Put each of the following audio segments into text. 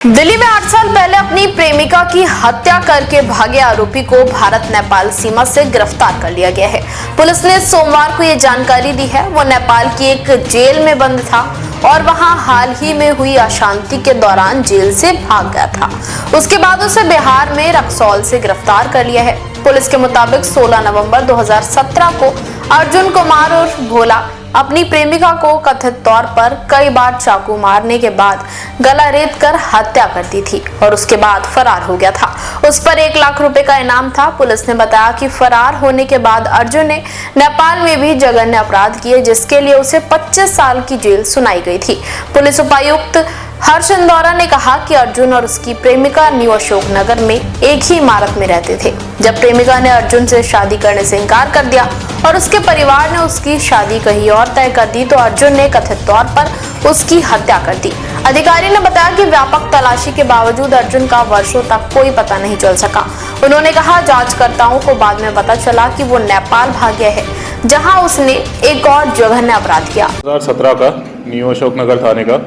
दिल्ली में 8 साल पहले अपनी प्रेमिका की हत्या करके भागे आरोपी को भारत नेपाल सीमा से गिरफ्तार कर लिया गया है। पुलिस ने सोमवार को ये जानकारी दी है। वो नेपाल की एक जेल में बंद था और वहां हाल ही में हुई अशांति के दौरान जेल से भाग गया था। उसके बाद उसे बिहार में रक्सौल से गिरफ्तार कर लिया है। पुलिस के मुताबिक 16 नवंबर 2017 को अर्जुन कुमार और भोला अपनी प्रेमिका को कथित तौर पर कई बार चाकू मारने के बाद गला रेत कर हत्या कर दी थी और उसके बाद फरार हो गया था। उस पर 1 लाख रुपए का इनाम था। पुलिस ने बताया कि फरार होने के बाद अर्जुन ने नेपाल में भी जघन्य अपराध किए, जिसके लिए उसे 25 साल की जेल सुनाई गई थी। पुलिस उपायुक्त हर्ष इंदौरा ने कहा कि अर्जुन और उसकी प्रेमिका न्यू अशोक नगर में एक ही इमारत में रहते थे। जब प्रेमिका ने अर्जुन से शादी करने से इनकार कर दिया और उसके परिवार ने उसकी शादी कहीं और तय कर दी, तो अर्जुन ने कथित तौर पर उसकी हत्या कर दी। अधिकारी ने बताया कि व्यापक तलाशी के बावजूद अर्जुन का वर्षों तक कोई पता नहीं चल सका। उन्होंने कहा, जांचकर्ताओं को बाद में पता चला कि वो नेपाल भाग गया है, जहां उसने एक और जघन्य अपराध किया। 2017 का न्यू अशोक नगर थाने का,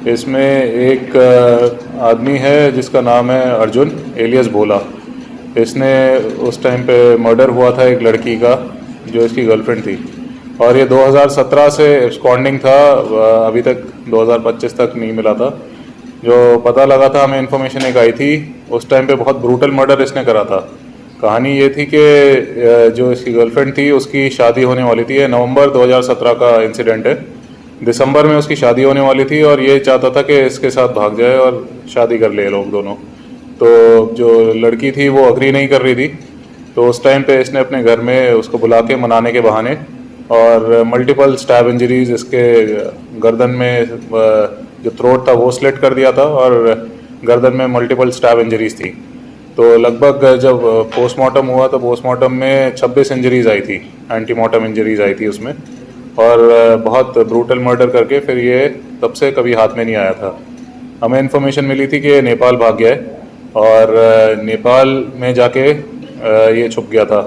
इसमें एक आदमी है जिसका नाम है अर्जुन एलियस भोला। इसने उस टाइम पे मर्डर हुआ था एक लड़की का जो इसकी गर्लफ्रेंड थी, और ये 2017 से एब्सकॉन्डिंग था, अभी तक 2025 तक नहीं मिला था। जो पता लगा था, हमें इन्फॉर्मेशन एक आई थी, उस टाइम पे बहुत ब्रूटल मर्डर इसने करा था। कहानी ये थी कि जो इसकी गर्लफ्रेंड थी उसकी शादी होने वाली थी। ये नवंबर 2017 का इंसिडेंट है। दिसंबर में उसकी शादी होने वाली थी और ये चाहता था कि इसके साथ भाग जाए और शादी कर ले लोग दोनों। तो जो लड़की थी वो अग्री नहीं कर रही थी, तो उस टाइम पे इसने अपने घर में उसको बुला के मनाने के बहाने और मल्टीपल स्टैब इंजरीज, इसके गर्दन में जो थ्रोट था वो स्लिट कर दिया था और गर्दन में मल्टीपल स्टैब इंजरीज थी। तो लगभग जब पोस्टमार्टम हुआ तो पोस्टमार्टम में 26 इंजरीज आई थी, एंटीमार्टम इंजरीज आई थी उसमें, और बहुत ब्रूटल मर्डर करके फिर ये तब से कभी हाथ में नहीं आया था। हमें इन्फॉर्मेशन मिली थी कि नेपाल भाग गया है और नेपाल में जाके ये छुप गया था।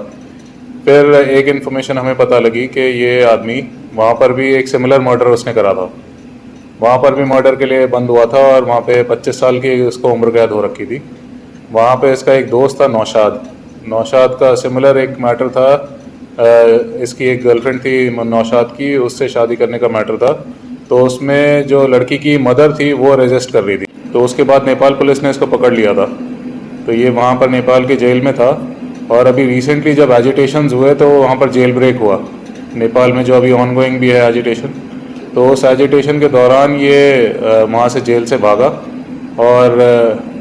फिर एक इन्फॉर्मेशन हमें पता लगी कि ये आदमी वहाँ पर भी एक सिमिलर मर्डर उसने करा था, वहाँ पर भी मर्डर के लिए बंद हुआ था और वहाँ पे 25 साल की उसको उम्र कैद हो रखी थी। वहाँ पे इसका एक दोस्त था नौशाद का सिमिलर एक मैटर था। इसकी एक गर्लफ्रेंड थी नौशाद की, उससे शादी करने का मैटर था। तो उसमें जो लड़की की मदर थी वो रेजिस्ट कर रही थी, तो उसके बाद नेपाल पुलिस ने इसको पकड़ लिया था। तो ये वहाँ पर नेपाल की जेल में था और अभी रिसेंटली जब एजिटेशंस हुए तो वहाँ पर जेल ब्रेक हुआ नेपाल में, जो अभी ऑनगोइंग भी है एजिटेशन। तो उस एजिटेशन के दौरान ये वहाँ से जेल से भागा और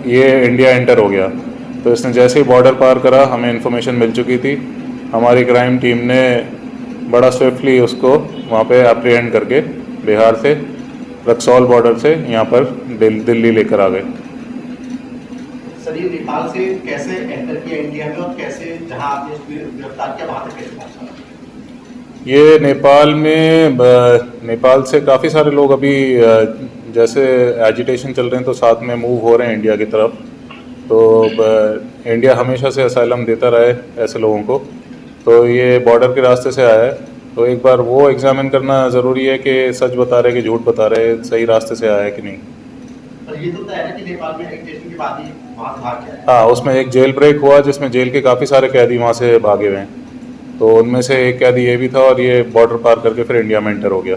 ये इंडिया एंटर हो गया। तो इसने जैसे ही बॉर्डर पार करा, हमें इन्फॉर्मेशन मिल चुकी थी। हमारी क्राइम टीम ने बड़ा स्विफ्टली उसको वहाँ पे एप्रीहेंड करके बिहार से रक्सौल बॉर्डर से यहाँ पर दिल्ली लेकर आ गए। सर, ये नेपाल से कैसे एंटर किया इंडिया में और कैसे जहाँ आपने इसको गिरफ्तार किया वहाँ तक कैसे पहुँचा? ये नेपाल से काफ़ी सारे लोग अभी जैसे एजिटेशन चल रहे हैं तो साथ में मूव हो रहे हैं इंडिया की तरफ। तो इंडिया हमेशा से असाइलम देता रहा है ऐसे लोगों को, तो ये बॉर्डर के रास्ते से आया है। तो एक बार वो एग्जामिन करना ज़रूरी है कि सच बता रहे कि झूठ बता रहे, सही रास्ते से आया है कि नहीं। पर ये तो तय है कि नेपाल में एजिटेशन के बाद ही वहाँ से भाग गया है। हाँ, उसमें एक जेल ब्रेक हुआ जिसमें जेल के काफ़ी सारे कैदी वहाँ से भागे हुए हैं। तो उनमें से एक कैदी ये भी था और ये बॉर्डर पार करके फिर इंडिया में एंटर हो गया।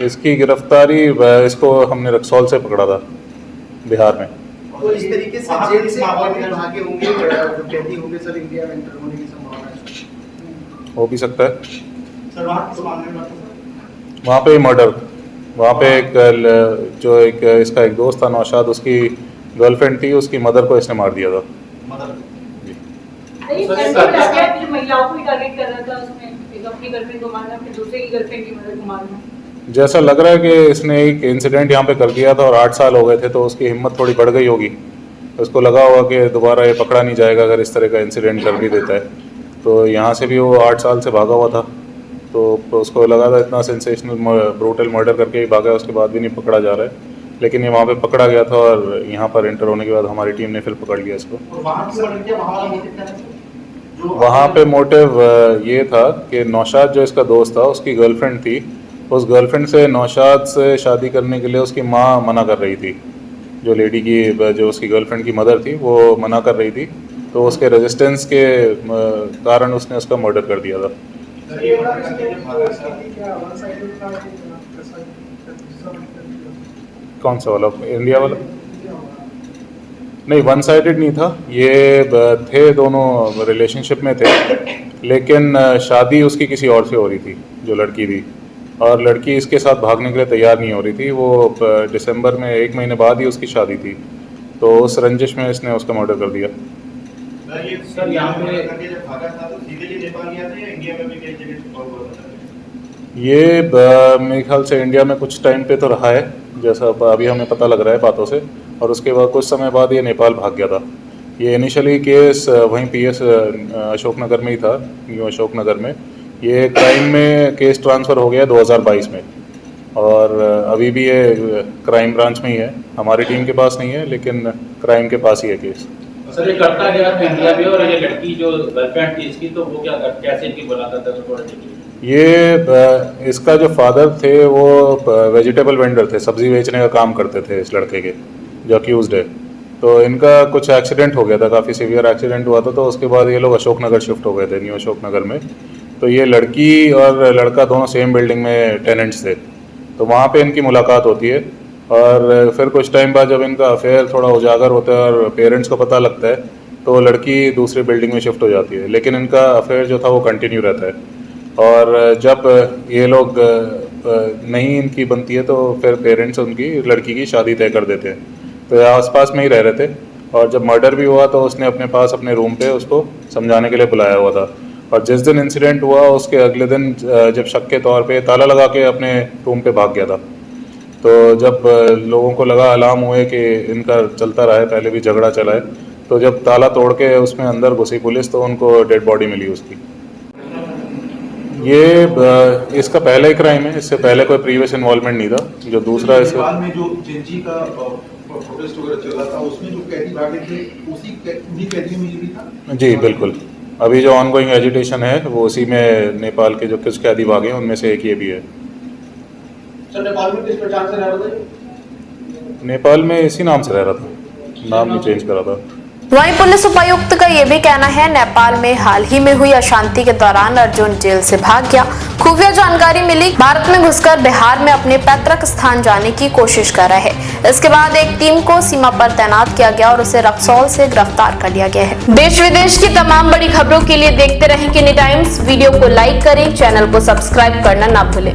इसकी गिरफ्तारी इसको हमने रक्सौल से पकड़ा था, बिहार में। तो इस तरीके से जेल से भागे होंगे, कैदी होंगे सर, इंडिया में एंटर होने की संभावना है? हो भी सकता है सर। वहाँ किस मामले में? वहाँ पे मर्डर, वहाँ पे एक इसका एक दोस्त था नौशाद, उसकी गर्लफ्रेंड थी, उसकी मदर को इसने मार दिया था। मदर महिलाओं को टारगेट कर रहा था, उसमें एक अपनी गर्लफ्रेंड को मारना, फिर दूसरे की गर्लफ्रेंड की मदर को मारना। जैसा लग रहा है कि इसने एक इंसिडेंट यहाँ पे कर दिया था और 8 साल हो गए थे, तो उसकी हिम्मत थोड़ी बढ़ गई होगी। उसको लगा होगा कि दोबारा ये पकड़ा नहीं जाएगा अगर इस तरह का इंसिडेंट कर भी देता है। तो यहाँ से भी वो 8 साल से भागा हुआ था, तो उसको लगा था इतना सेंसेशनल ब्रूटल मर्डर करके ही भागा, उसके बाद भी नहीं पकड़ा जा रहा है। लेकिन ये वहाँ पे पकड़ा गया था और यहाँ पर एंटर होने के बाद हमारी टीम ने फिर पकड़ लिया इसको। वहाँ पे मोटिव ये था कि नौशाद जो इसका दोस्त था, उसकी गर्लफ्रेंड थी उस गर्लफ्रेंड से नौशाद से शादी करने के लिए उसकी माँ मना कर रही थी। जो लेडी की जो उसकी गर्लफ्रेंड की मदर थी वो मना कर रही थी, तो उसके रेजिस्टेंस के कारण उसने उसका मर्डर कर दिया था। सर ये मर्डर करके जब भागा था, कौन सा वाला, इंडिया वाला? नहीं, वन साइडेड नहीं था ये, थे दोनों रिलेशनशिप में थे, लेकिन शादी उसकी किसी और से हो रही थी, जो लड़की थी, और लड़की इसके साथ भागने के लिए तैयार नहीं हो रही थी। वो दिसंबर में 1 महीने बाद ही उसकी शादी थी, तो उस रंजिश में इसने उसका मर्डर कर दिया। सर यहाँ पे करके जब भागा था तो सीधे ही नेपाल गया था या इंडिया में भी कई जगह छुपा हुआ था? ये मेरे ख्याल से इंडिया में कुछ टाइम पे तो रहा है, जैसा अभी हमें पता लग रहा है बातों से, और उसके बाद कुछ समय बाद ये नेपाल भाग गया था। ये इनिशियली केस वहीं पीएस अशोकनगर में ही था, न्यू अशोकनगर में। ये क्राइम में केस ट्रांसफ़र हो गया 2022 में, और अभी भी ये क्राइम ब्रांच में ही है, हमारी टीम के पास नहीं है, लेकिन क्राइम के पास ही है केस। सर ये करता क्या है इंडिया में, और ये लड़की जो गर्लफ्रेंड थी इसकी, तो वो क्या कैसे इनकी मुलाकात है थोड़ा? ये इसका जो फादर थे वो वेजिटेबल वेंडर थे, सब्जी बेचने का काम करते थे इस लड़के के, जो अक्यूज्ड है। तो इनका कुछ एक्सीडेंट हो गया था, काफ़ी सीवियर एक्सीडेंट हुआ था, तो उसके बाद ये लोग अशोकनगर शिफ्ट हो गए थे, न्यू अशोकनगर में। तो ये लड़की और लड़का दोनों सेम बिल्डिंग में टेनेंट्स थे, तो वहाँ पे इनकी मुलाकात होती है, और फिर कुछ टाइम बाद जब इनका अफेयर थोड़ा उजागर होता है और पेरेंट्स को पता लगता है, तो लड़की दूसरी बिल्डिंग में शिफ्ट हो जाती है, लेकिन इनका अफेयर जो था वो कंटिन्यू रहता है। और जब ये लोग नहीं इनकी बनती है, तो फिर पेरेंट्स उनकी लड़की की शादी तय कर देते हैं। तो ये आसपास में ही रह रहे थे, और जब मर्डर भी हुआ तो उसने अपने पास अपने रूम पे उसको समझाने के लिए बुलाया हुआ था, और जिस दिन इंसिडेंट हुआ उसके अगले दिन जब शक के तौर पे ताला लगा के अपने रूम पे भाग गया था। तो जब लोगों को लगा, अलार्म हुए कि इनका चलता रहा है, पहले भी झगड़ा चला है, तो जब ताला तोड़ के उसमें अंदर घुसी पुलिस, तो उनको डेड बॉडी मिली उसकी। ये इसका पहला ही क्राइम है, इससे पहले कोई प्रीवियस इन्वॉल्वमेंट नहीं था। जो दूसरा है नेपाल में जो जेनजी का प्रोटेस्ट वगैरह चल रहा था, उसमें जो कैदी भागे थे उन्हीं कैदियों में ये भी था? जी बिल्कुल, अभी जो ऑनगोइंग एजिटेशन है वो उसी में नेपाल के जो कुछ कैदी भागे हैं उनमें से एक ये भी है। सर नेपाल में किस पहचान से रह रहा था? नेपाल में इसी नाम से रह रहा था, नाम नहीं चेंज करा था। वहीं पुलिस उपायुक्त का ये भी कहना है, नेपाल में हाल ही में हुई अशांति के दौरान अर्जुन जेल से भाग गया। खुफिया जानकारी मिली, भारत में घुसकर बिहार में अपने पैतृक स्थान जाने की कोशिश कर रहा है। इसके बाद एक टीम को सीमा पर तैनात किया गया और उसे रक्सौल से गिरफ्तार कर लिया गया है। देश विदेश की तमाम बड़ी खबरों के लिए देखते रहें किनी टाइम्स। वीडियो को लाइक करें, चैनल को सब्सक्राइब करना ना भूलें।